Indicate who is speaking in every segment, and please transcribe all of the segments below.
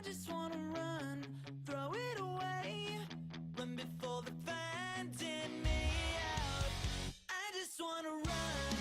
Speaker 1: just wanna run, throw it away, run before the finding me out. I just wanna run.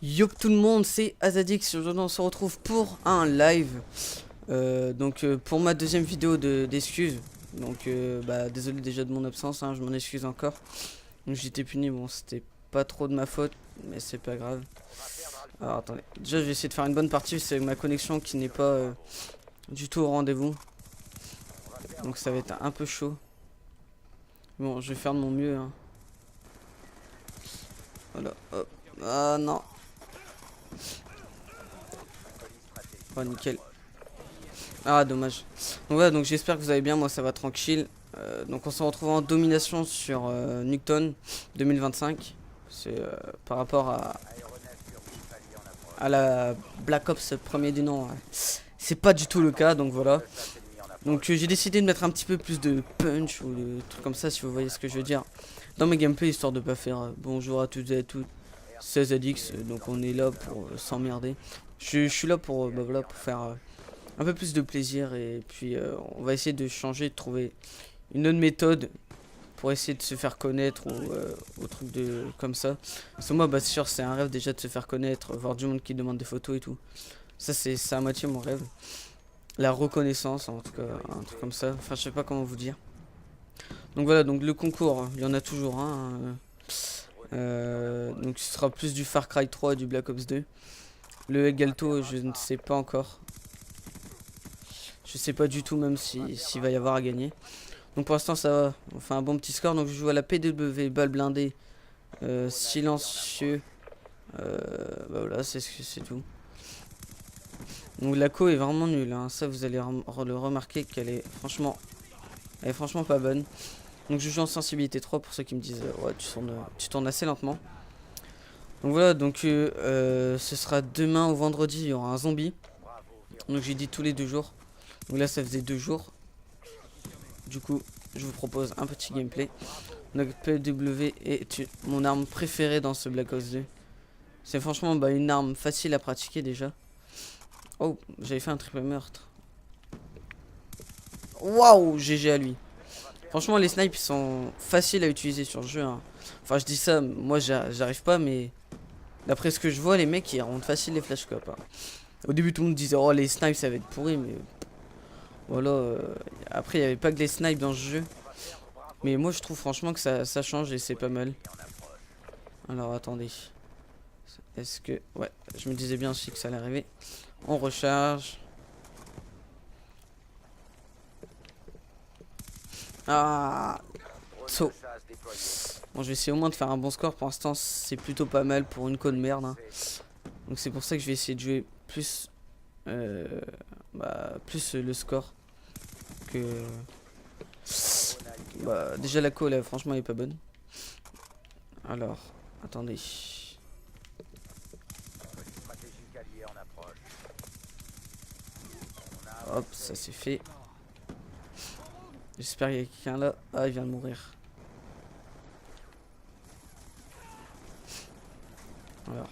Speaker 2: Yo tout le monde, c'est Azadix. Aujourd'hui on se retrouve pour un live. Pour ma deuxième vidéo d'excuses. Désolé déjà de mon absence, hein, je m'en excuse encore. Donc j'étais puni, bon c'était pas trop de ma faute, mais c'est pas grave. Alors attendez, déjà je vais essayer de faire une bonne partie, c'est ma connexion qui n'est pas du tout au rendez-vous. Donc ça va être un peu chaud. Bon, je vais faire de mon mieux, hein. Voilà, hop. Ah non. Oh nickel. Ah dommage. Donc voilà, donc j'espère que vous allez bien, moi ça va tranquille. Donc on se retrouve en domination sur Nuketown 2025. C'est par rapport à la Black Ops premier du nom. Ouais. C'est pas du tout le cas, donc voilà. Donc j'ai décidé de mettre un petit peu plus de punch ou de trucs comme ça, si vous voyez ce que je veux dire, dans mes gameplays, histoire de pas faire bonjour à toutes et à tous. 16adx, donc on est là pour s'emmerder. Je suis là pour, voilà, pour faire un peu plus de plaisir. Et puis on va essayer de changer, de trouver une autre méthode pour essayer de se faire connaître ou truc de comme ça. Parce que moi bah c'est sûr, c'est un rêve déjà de se faire connaître, voir du monde qui demande des photos et tout. Ça c'est à moitié mon rêve. La reconnaissance en tout cas, un truc comme ça. Enfin je sais pas comment vous dire. Donc voilà, donc le concours, il y en a toujours un. Donc ce sera plus du Far Cry 3 et du Black Ops 2. Le Egalto, je ne sais pas encore. Je sais pas du tout même s'il va y avoir à gagner. Donc pour l'instant ça va, on fait un bon petit score. Donc je joue à la PW, balle blindée, silencieux. Voilà, c'est tout. Donc la co est vraiment nulle, hein. Ça vous allez le remarquer qu'elle est franchement pas bonne. Donc je joue en sensibilité 3 pour ceux qui me disent ouais tu tournes assez lentement. Donc voilà, donc ce sera demain ou vendredi, il y aura un zombie. Donc j'ai dit tous les 2 jours. Donc là ça faisait 2 jours. Du coup je vous propose un petit gameplay. Donc PW est mon arme préférée dans ce Black Ops 2. C'est franchement une arme facile à pratiquer déjà. Oh, j'avais fait un triple meurtre. Waouh, GG à lui. Franchement les snipes sont faciles à utiliser sur le jeu, hein. Enfin je dis ça, moi j'arrive pas, mais d'après ce que je vois les mecs ils rendent facile les flashcopes, hein. Au début tout le monde disait oh les snipes ça va être pourri, mais voilà, après il n'y avait pas que les snipes dans ce jeu. Mais moi je trouve franchement que ça change et c'est pas mal. Alors attendez. Est-ce que... Ouais, je me disais bien aussi que ça allait arriver. On recharge. Ah, so. Bon, je vais essayer au moins de faire un bon score. Pour l'instant, c'est plutôt pas mal pour une co de merde, hein. Donc c'est pour ça que je vais essayer de jouer plus, plus le score que... déjà la co, là, franchement, elle est pas bonne. Alors, attendez. Hop, ça c'est fait. J'espère qu'il y a quelqu'un là. Ah, il vient de mourir. Alors.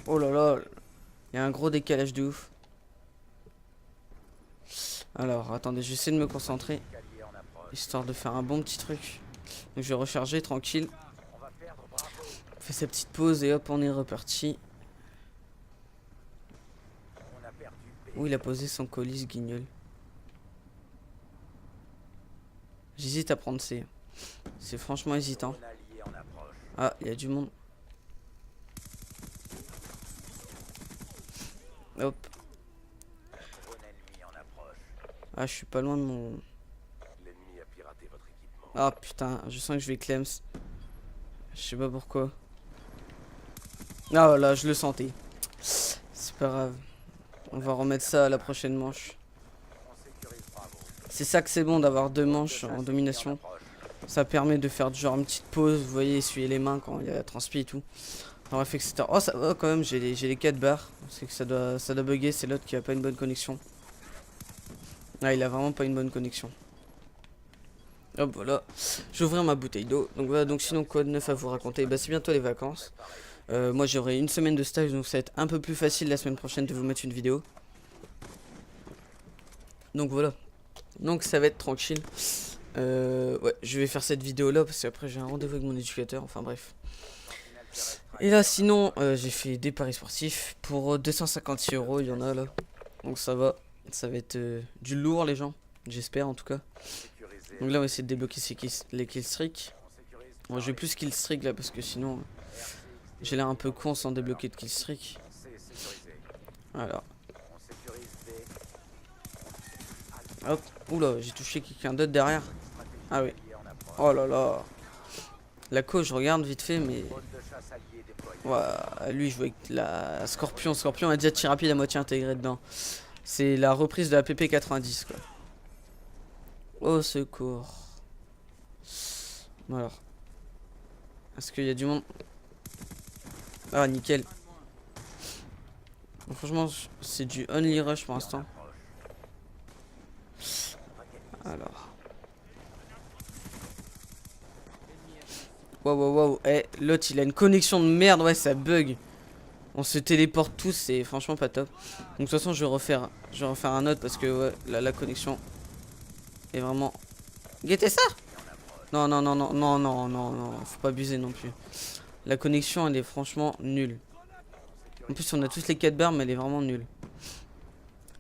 Speaker 2: Oh là là. Il y a un gros décalage de ouf. Alors, attendez, je vais essayer de me concentrer. Histoire de faire un bon petit truc. Donc je vais recharger tranquille. On fait sa petite pause et hop, on est reparti. Où il a posé son colis, ce guignol. J'hésite à prendre C. C'est franchement hésitant. Ah, il y a du monde. Hop. Ah, je suis pas loin de mon... Ah putain, je sens que je vais clems. Je sais pas pourquoi. Ah voilà, je le sentais. C'est pas grave. On va remettre ça à la prochaine manche. C'est ça que c'est bon d'avoir 2 manches en domination. Ça permet de faire genre une petite pause, vous voyez, essuyer les mains quand il y a la transpi et tout. Bref, etc. Oh ça va quand même, j'ai les 4 barres. C'est que ça doit bugger, c'est l'autre qui a pas une bonne connexion. Ah, il a vraiment pas une bonne connexion. Hop, voilà. Je vais ouvrir ma bouteille d'eau. Donc voilà, donc sinon quoi de neuf à vous raconter? Bah c'est bientôt les vacances. Moi j'aurai une semaine de stage, donc ça va être un peu plus facile la semaine prochaine de vous mettre une vidéo. Donc voilà. Donc ça va être tranquille. Ouais, je vais faire cette vidéo là parce qu'après j'ai un rendez-vous avec mon éducateur. Enfin bref. Et là sinon j'ai fait des paris sportifs pour 256 €. Il y en a là. Donc ça va. Ça va être du lourd les gens. J'espère en tout cas. Donc là on va essayer de débloquer les killstreaks. Bon, je vais plus killstreak là parce que sinon j'ai l'air un peu con sans débloquer de killstreak. Alors. Hop. Oula, j'ai touché quelqu'un d'autre derrière. Ah oui. Oh là là. La co, je regarde vite fait, mais... Ouais, lui, je vois avec la Scorpion. Scorpion a déjà tir rapide à moitié intégré dedans. C'est la reprise de la PP90, quoi. Au secours. Alors. Est-ce qu'il y a du monde? Ah, nickel. Bon, franchement, c'est du only rush pour l'instant. Alors. Wow, wow, wow. Eh, l'autre, il a une connexion de merde. Ouais, ça bug. On se téléporte tous, c'est franchement pas top. Donc, de toute façon, je vais refaire un autre parce que ouais, la connexion est vraiment. Guettez ça! Non, non, non, non, non, non, non, non. Faut pas abuser non plus. La connexion, elle est franchement nulle. En plus, on a tous les 4 barres, mais elle est vraiment nulle.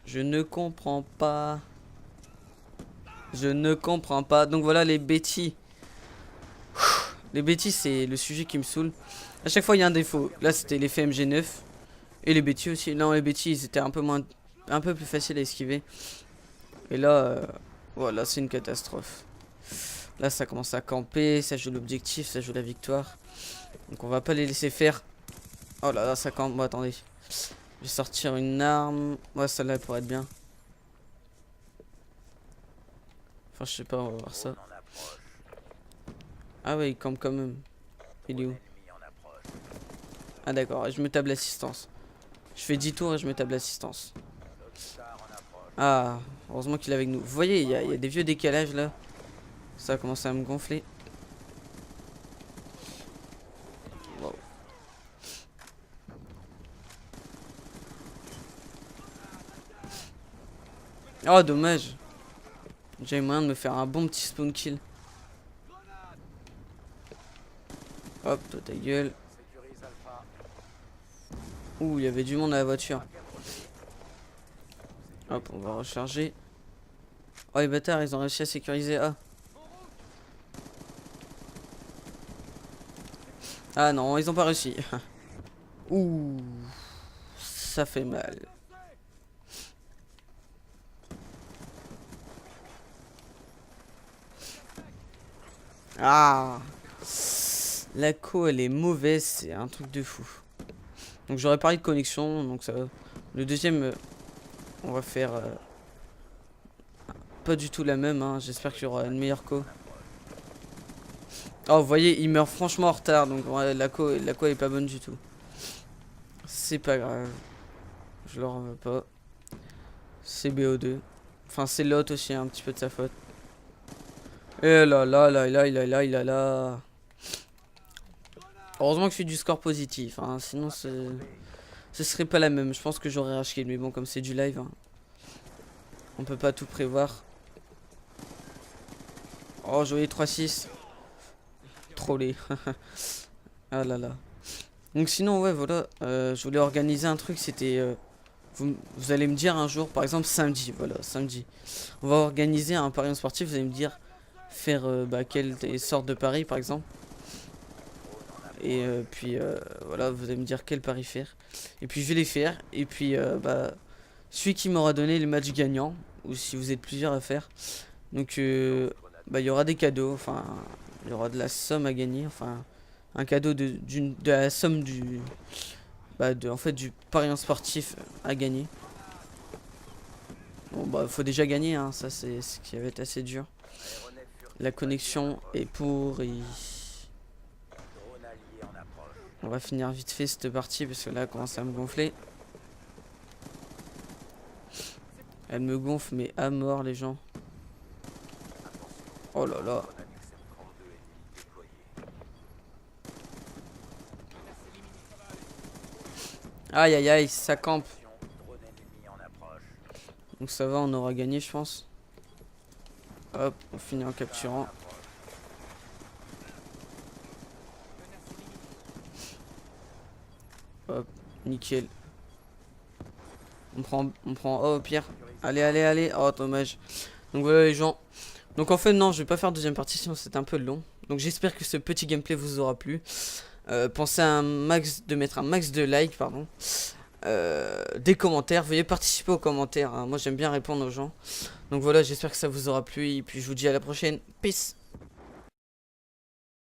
Speaker 2: Je ne comprends pas. Je ne comprends pas. Donc voilà les bêtises. Les bêtises, c'est le sujet qui me saoule. À chaque fois, il y a un défaut. Là, c'était l'effet MG9. Et les bêtises aussi. Non, les bêtises, ils étaient un peu plus faciles à esquiver. Et là, voilà, c'est une catastrophe. Là, ça commence à camper. Ça joue l'objectif, ça joue la victoire. Donc, on va pas les laisser faire. Oh là là, ça campe. Bon, attendez. Je vais sortir une arme. Ouais, celle-là, elle pourrait être bien. Enfin, je sais pas, on va voir ça. Ah ouais, il campe quand même. Il est où? Ah d'accord, je me tape l'assistance. Je fais 10 tours et je me tape l'assistance. Ah, heureusement qu'il est avec nous. Vous voyez, il y a des vieux décalages là. Ça a commencé à me gonfler. Wow. Oh, dommage. J'ai moyen de me faire un bon petit spawn kill. Hop, toi ta gueule. Ouh, il y avait du monde à la voiture. Hop, on va recharger. Oh, les bâtards, ils ont réussi à sécuriser A. Ah non, ils ont pas réussi. Ouh, ça fait mal. Ah, la co, elle est mauvaise, c'est un truc de fou. Donc j'aurais parlé de connexion, donc ça. Le deuxième, on va faire pas du tout la même. Hein. J'espère qu'il y aura une meilleure co. Oh, vous voyez, il meurt franchement en retard, donc ouais, la co est pas bonne du tout. C'est pas grave, je leur en veux pas. C'est BO2. Enfin, c'est l'autre aussi, un petit peu de sa faute. Et là là là là là là là là. Heureusement que je fais du score positif, hein, sinon ce serait pas la même. Je pense que j'aurais racheté, mais bon, comme c'est du live, hein, on peut pas tout prévoir. Oh, joli 3-6. Trollé. Ah là là. Donc sinon, ouais, voilà. Je voulais organiser un truc, c'était... vous allez me dire un jour, par exemple samedi, voilà, samedi. On va organiser un pari sportif, vous allez me dire faire quelle sorte de pari, par exemple. Et puis voilà, vous allez me dire quel pari faire. Et puis je vais les faire. Et puis celui qui m'aura donné le match gagnant, ou si vous êtes plusieurs à faire. Donc il y aura des cadeaux, enfin il y aura de la somme à gagner, enfin un cadeau de la somme du en fait du pari sportif à gagner. Bon bah faut déjà gagner, hein, ça c'est ce qui va être assez dur. La connexion est pourrie. On va finir vite fait cette partie parce que là elle commence à me gonfler. Elle me gonfle mais à mort les gens. Oh là là. Aïe aïe aïe, ça campe. Donc ça va, on aura gagné je pense. Hop, on finit en capturant. Hop, nickel. On prend, oh pire. Allez, allez, allez. Oh, dommage. Donc voilà les gens. Donc en fait non, je vais pas faire deuxième partie sinon c'est un peu long. Donc j'espère que ce petit gameplay vous aura plu. Pensez à mettre un max de likes, pardon. Des commentaires, veuillez participer aux commentaires, hein. Moi j'aime bien répondre aux gens. Donc voilà, j'espère que ça vous aura plu et puis je vous dis à la prochaine. Peace.